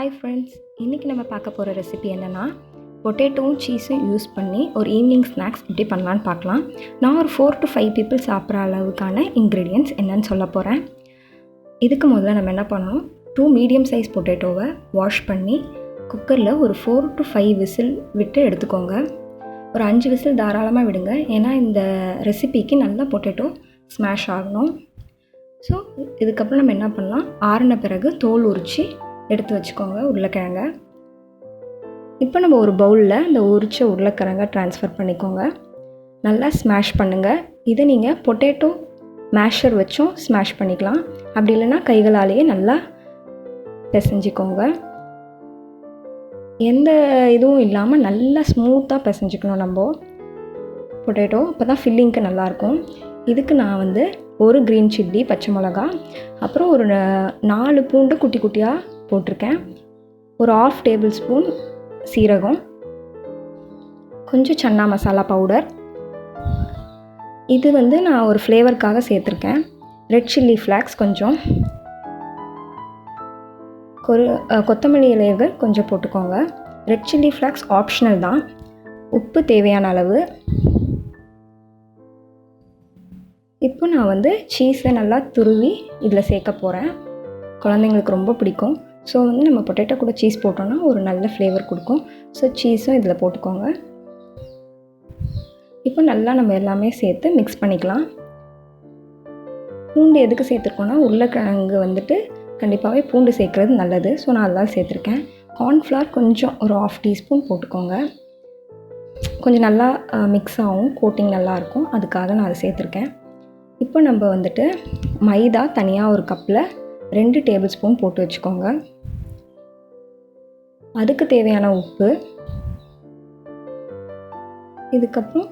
Hi friends, இன்றைக்கி நம்ம பார்க்க போகிற ரெசிபி என்னென்னா பொட்டேட்டோவும் சீஸும் யூஸ் பண்ணி ஒரு ஈவினிங் ஸ்நாக்ஸ் எப்படி பண்ணலான்னு பார்க்கலாம். நான் ஒரு 4 to 5 பீப்புள் சாப்பிட்ற அளவுக்கான இன்க்ரீடியன்ட்ஸ் என்னன்னு சொல்ல போகிறேன். இதுக்கு முதல்ல நம்ம என்ன பண்ணணும், 2 மீடியம் சைஸ் பொட்டேட்டோவை வாஷ் பண்ணி குக்கரில் ஒரு 4 to 5 விசில் விட்டு எடுத்துக்கோங்க. ஒரு 5 விசில் தாராளமாக விடுங்க, ஏன்னா இந்த ரெசிபிக்கு நல்லா பொட்டேட்டோ ஸ்மாஷ் ஆகணும். ஸோ இதுக்கப்புறம் நம்ம என்ன பண்ணலாம், ஆறின பிறகு தோல் உரித்து எடுத்து வச்சுக்கோங்க உருளைக்கிழங்க. இப்போ நம்ம ஒரு பவுலில் இந்த உரித்த உருளைக்கிழங்க ட்ரான்ஸ்ஃபர் பண்ணிக்கோங்க. நல்லா ஸ்மாஷ் பண்ணுங்கள். இதை நீங்கள் பொட்டேட்டோ மேஷர் வச்சும் ஸ்மாஷ் பண்ணிக்கலாம், அப்படி இல்லைன்னா கைகளாலேயே நல்லா பிசைஞ்சிக்கோங்க. எந்த இதுவும் இல்லாமல் நல்லா ஸ்மூத்தாக பிசைஞ்சிக்கணும் நம்ம பொட்டேட்டோ, அப்போ தான் ஃபில்லிங்க்கு நல்லாயிருக்கும். இதுக்கு நான் ஒரு க்ரீன் சில்லி, பச்சை மிளகா, அப்புறம் ஒரு 4 பூண்டு குட்டி குட்டியாக போட்டிருக்கேன், ஒரு 1/2 டேபிள் ஸ்பூன் சீரகம், கொஞ்சம் சன்னா மசாலா பவுடர். இது நான் ஒரு ஃப்ளேவருக்காக சேர்த்துருக்கேன். ரெட் சில்லி ஃப்ளாக்ஸ் கொஞ்சம், கொத்தமல்லி இலைகள் கொஞ்சம் போட்டுக்கோங்க. ரெட் சில்லி ஃப்ளாக்ஸ் ஆப்ஷனல் தான். உப்பு தேவையான அளவு. இப்போ நான் சீஸை நல்லா துருவி இதில் சேர்க்க போகிறேன். குழந்தைங்களுக்கு ரொம்ப பிடிக்கும். ஸோ நம்ம பொட்டேட்டோ கூட சீஸ் போட்டோன்னா ஒரு நல்ல ஃப்ளேவர் கொடுக்கும். ஸோ சீஸும் இதில் போட்டுக்கோங்க. இப்போ நல்லா நம்ம எல்லாமே சேர்த்து மிக்ஸ் பண்ணிக்கலாம். பூண்டு எதுக்கு சேர்த்துருக்கோன்னா, உருளைக்கிழங்கு கண்டிப்பாகவே பூண்டு சேர்க்குறது நல்லது. ஸோ நான் அதெல்லாம் சேர்த்துருக்கேன். கார்ன்ஃப்ளவர் கொஞ்சம் ஒரு 1/2 டீஸ்பூன் போட்டுக்கோங்க. கொஞ்சம் நல்லா மிக்ஸ் ஆகும், கோட்டிங் நல்லாயிருக்கும், அதுக்காக நான் அதை சேர்த்துருக்கேன். இப்போ நம்ம மைதா தனியாக ஒரு கப்பில் 2 டேபிள் ஸ்பூன் போட்டு வச்சுக்கோங்க. அதுக்கு தேவையான உப்பு. இதுக்கப்புறம்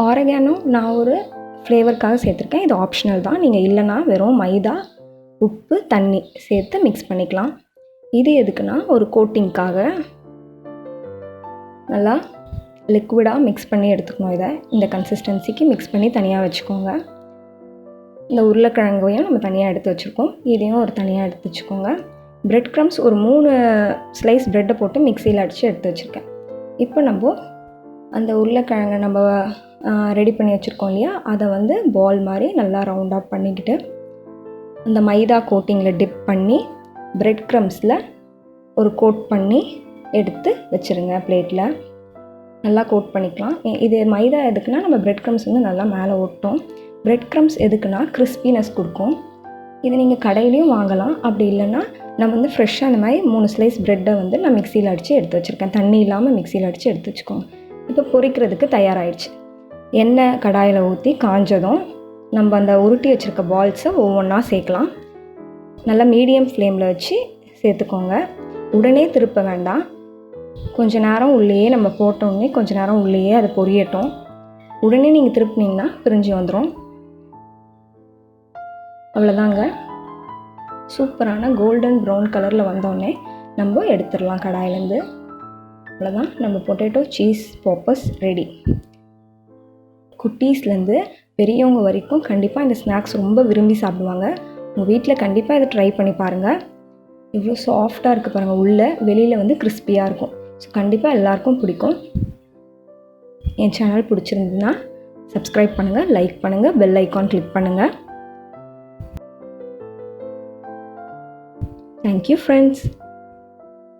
ஆரெகானோ நான் ஒரு ஃப்ளேவருக்காக சேர்த்துருக்கேன், இது ஆப்ஷனல் தான். நீங்கள் இல்லைன்னா வெறும் மைதா, உப்பு, தண்ணி சேர்த்து மிக்ஸ் பண்ணிக்கலாம். இது எதுக்குன்னா ஒரு கோட்டிங்க்காக நல்லா லிக்விடாக மிக்ஸ் பண்ணி எடுத்துக்கணும். இதை இந்த கன்சிஸ்டன்சிக்கு மிக்ஸ் பண்ணி தனியாக வச்சுக்கோங்க. இந்த உருளைக்கிழங்கையும் நம்ம தனியாக எடுத்து வச்சுருக்கோம், இதையும் ஒரு தனியாக எடுத்து வச்சுக்கோங்க. பிரெட் க்ரம்ஸ் ஒரு 3 ஸ்லைஸ் ப்ரெட்டை போட்டு மிக்சியில் அடித்து எடுத்து வச்சுருக்கேன். இப்போ நம்ம அந்த உருளைக்கிழங்கை நம்ம ரெடி பண்ணி வச்சுருக்கோம் இல்லையா, அதை பால் மாதிரி நல்லா ரவுண்டாக பண்ணிக்கிட்டு அந்த மைதா கோட்டிங்கில் டிப் பண்ணி பிரெட் க்ரம்ஸில் ஒரு கோட் பண்ணி எடுத்து வச்சுருங்க. பிளேட்டில் நல்லா கோட் பண்ணிக்கலாம். இது மைதா எதுக்குன்னா, நம்ம பிரெட் க்ரம்ஸ் நல்லா மேலே ஒட்டும். பிரெட் க்ரம்ஸ் எதுக்குன்னா கிறிஸ்பினஸ் கொடுக்கும். இது நீங்கள் கடையிலையும் வாங்கலாம், அப்படி இல்லைன்னா நம்ம ஃப்ரெஷ்ஷாக அந்த மாதிரி 3 ஸ்லைஸ் ப்ரெட்டை நான் மிக்சியில் அடித்து எடுத்து வச்சுருக்கேன். தண்ணி இல்லாமல் மிக்சியில் அடித்து எடுத்து வச்சுக்கோங்க. இப்போ பொரிக்கிறதுக்கு தயாராகிடுச்சு. எண்ணெய் கடாயில் ஊற்றி காஞ்சதும் நம்ம அந்த உருட்டி வச்சுருக்க பால்ஸை ஒவ்வொன்றா சேர்க்கலாம். நல்லா மீடியம் ஃப்ளேமில் வச்சு சேர்த்துக்கோங்க. உடனே திருப்ப வேண்டாம். கொஞ்சம் நேரம் உள்ளேயே நம்ம போட்டோன்னே கொஞ்சம் நேரம் உள்ளேயே அதை பொரியட்டும். உடனே நீங்கள் திருப்பினீங்கன்னா பிரிஞ்சு வந்துடும். அவ்வளோதாங்க. சூப்பரான கோல்டன் ப்ரௌன் கலரில் வந்தோடனே நம்ம எடுத்துடலாம் கடாயிலேருந்து. அவ்வளோதான், நம்ம பொட்டேட்டோ சீஸ் பாப்பர்ஸ் ரெடி. குட்டீஸ்லேருந்து பெரியவங்க வரைக்கும் கண்டிப்பாக இந்த ஸ்நாக்ஸ் ரொம்ப விரும்பி சாப்பிடுவாங்க. உங்கள் வீட்டில் கண்டிப்பாக இதை ட்ரை பண்ணி பாருங்கள். இவ்வளோ சாஃப்டாக இருக்குது பாருங்கள், உள்ளே வெளியில் கிறிஸ்பியாக இருக்கும். ஸோ கண்டிப்பாக எல்லாருக்கும் பிடிக்கும். என் சேனல் பிடிச்சிருந்ததுன்னா சப்ஸ்கிரைப் பண்ணுங்கள், லைக் பண்ணுங்கள், பெல் ஐக்கான் கிளிக் பண்ணுங்கள். Thank you friends.